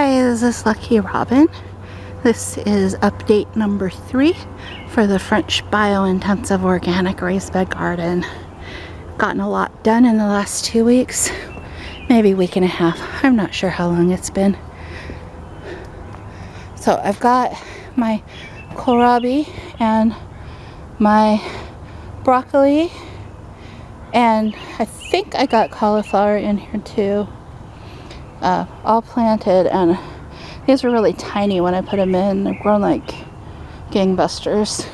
Hi, this is Lucky Robin. This is update number 3 for the French Biointensive Organic Raised Bed Garden. Gotten a lot done in the last 2 weeks, maybe a week and a half. I'm not sure how long it's been. So I've got my kohlrabi and my broccoli, and I think I got cauliflower in here too. All planted, and these were really tiny when I put them in. They've grown like gangbusters.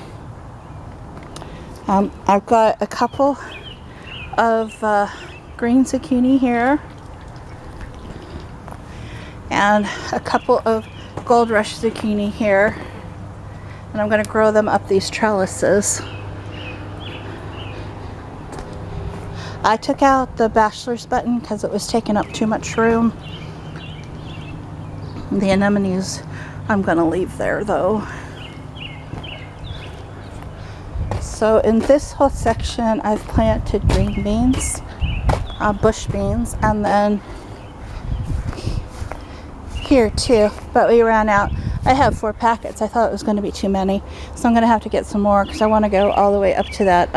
I've got a couple of green zucchini here and a couple of gold rush zucchini here, and I'm going to grow them up these trellises. I took out the bachelor's button because it was taking up too much room. The anemones I'm going to leave there though. So in this whole section I've planted green beans, bush beans, and then here too, but we ran out. I have 4 packets. I thought it was going to be too many, so I'm going to have to get some more because I want to go all the way up to that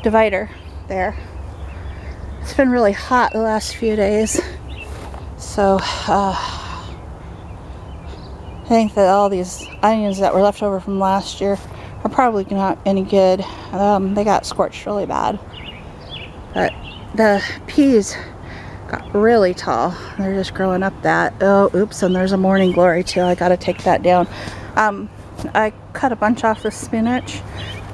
divider there. It's been really hot the last few days, so I think that all these onions that were left over from last year are probably not any good. They got scorched really bad, but the peas got really tall. They're just growing up that. Oh, oops, and there's a morning glory too. I gotta take that down. I cut a bunch off the spinach.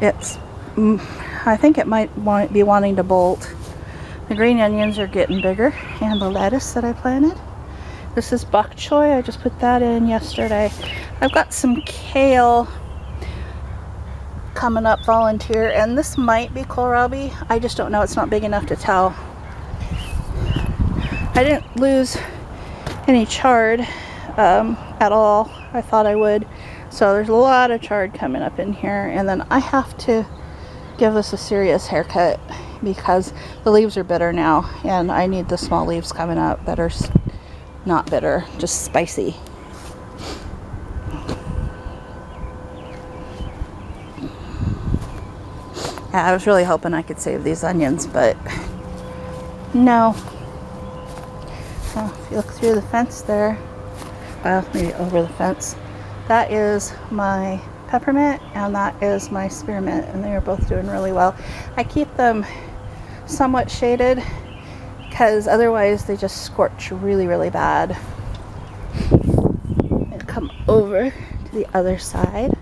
It's I think it might be wanting to bolt. The green onions are getting bigger, and the lettuce that I planted. This is bok choy. I just put that in yesterday. I've got some kale coming up, volunteer, and this might be kohlrabi. I just don't know. It's not big enough to tell. I didn't lose any chard at all. I thought I would. So there's a lot of chard coming up in here, and then I have to give this a serious haircut because the leaves are bitter now, and I need the small leaves coming up that are not bitter, just spicy. Yeah, I was really hoping I could save these onions, but no. If you look through the fence there, well, maybe over the fence, that is my peppermint and that is my spearmint, and they are both doing really well. I keep them somewhat shaded because otherwise they just scorch really, really bad. And come over to the other side.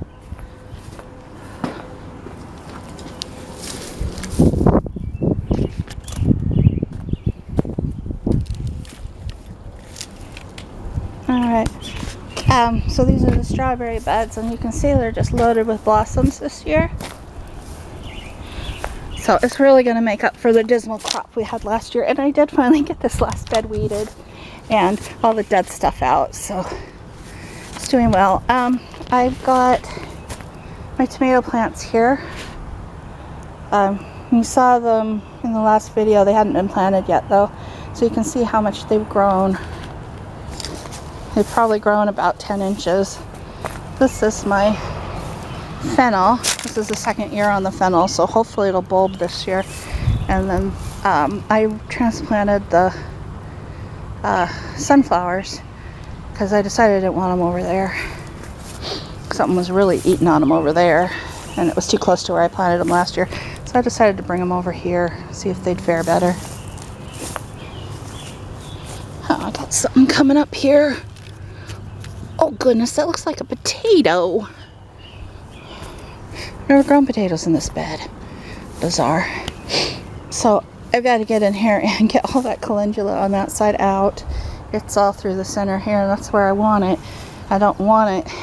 Alright, so these are the strawberry beds, and you can see they're just loaded with blossoms this year. So it's really going to make up for the dismal crop we had last year, and I did finally get this last bed weeded and all the dead stuff out, so it's doing well. I've got my tomato plants here. You saw them in the last video. They hadn't been planted yet though, so you can see how much they've grown. They've probably grown about 10 inches. This is my fennel. This is the 2nd year on the fennel, so hopefully it'll bulb this year. And then I transplanted the sunflowers because I decided I didn't want them over there. Something was really eating on them over there, and it was too close to where I planted them last year. So I decided to bring them over here, see if they'd fare better. Oh, I got something coming up here. Oh goodness, that looks like a potato. Never grown potatoes in this bed. Bizarre. So I've got to get in here and get all that calendula on that side out. It's all through the center here, and that's where I want it. I don't want it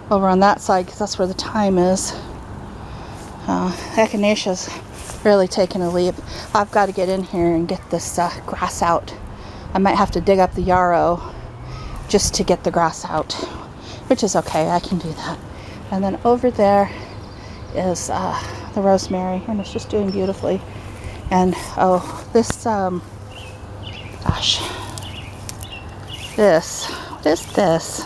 over on that side because that's where the thyme is. Echinacea's really taking a leap. I've got to get in here and get this grass out. I might have to dig up the yarrow just to get the grass out, which is okay. I can do that. And then over there is the rosemary, and it's just doing beautifully. And oh, this gosh, this. What is this?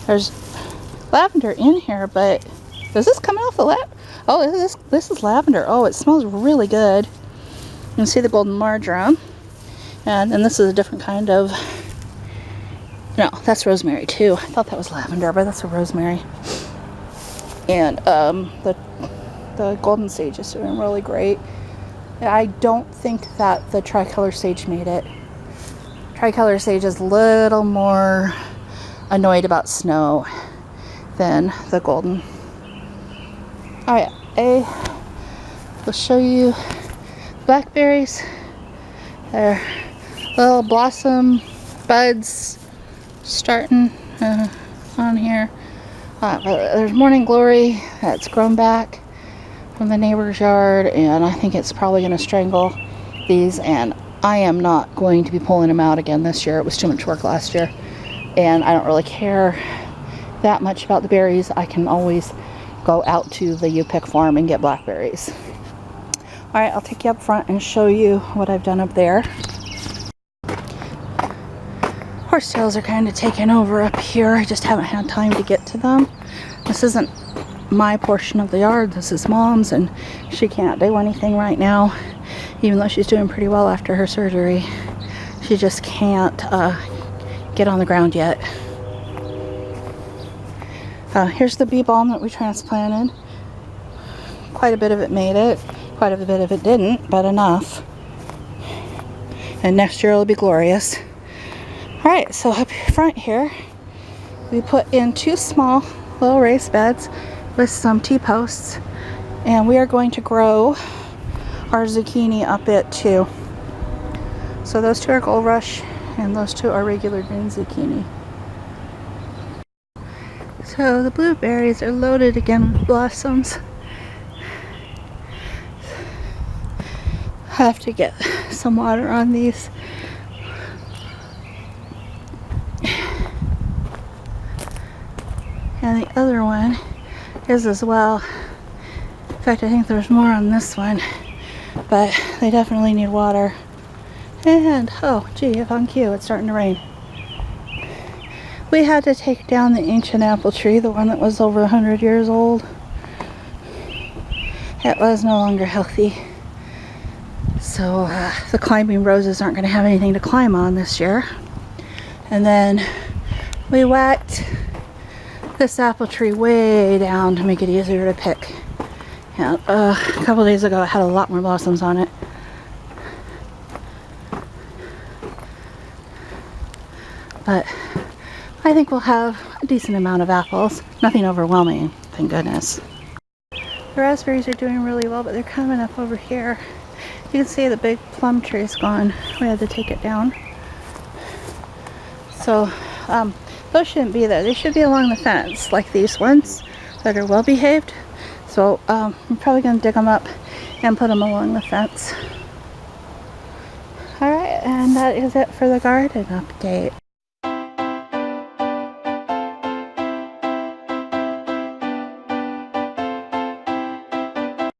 There's lavender in here, but is this coming off the Oh, this is lavender. Oh, it smells really good. You can see the golden marjoram. And then this is a different kind of, no, that's rosemary too. I thought that was lavender, but that's a rosemary. And the golden sage is doing really great. I don't think that the tricolor sage made it. Tricolor sage is a little more annoyed about snow than the golden. Alright, I will show you blackberries. They're little blossom buds starting on here. There's morning glory that's grown back from the neighbor's yard, and I think it's probably going to strangle these, and I am not going to be pulling them out again this year. It was too much work last year, and I don't really care that much about the berries. I can always go out to the U-Pick farm and get blackberries. Alright, I'll take you up front and show you what I've done up there. Horsetails are kind of taking over up here. I just haven't had time to get to them. This isn't my portion of the yard. This is Mom's, and she can't do anything right now, even though she's doing pretty well after her surgery. She just can't get on the ground yet. Here's the bee balm that we transplanted. Quite a bit of it made it. Quite a bit of it didn't, but enough. And next year it'll be glorious. Alright, so up front here, we put in 2 small little raised beds with some T-posts, and we are going to grow our zucchini up it too. So those 2 are Gold Rush, and those 2 are regular green zucchini. So the blueberries are loaded again with blossoms. I have to get some water on these. And the other one is as well. In fact, I think there's more on this one, but they definitely need water. And, oh gee, if on cue, it's starting to rain. We had to take down the ancient apple tree, the one that was over 100 years old. It was no longer healthy. So the climbing roses aren't going to have anything to climb on this year. And then we whacked this apple tree way down to make it easier to pick. And a couple days ago it had a lot more blossoms on it. But I think we'll have a decent amount of apples. Nothing overwhelming, thank goodness. The raspberries are doing really well, but they're coming up over here. You can see the big plum tree is gone. We had to take it down. So those shouldn't be there. They should be along the fence, like these ones that are well behaved. So I'm probably going to dig them up and put them along the fence. Alright, and that is it for the garden update.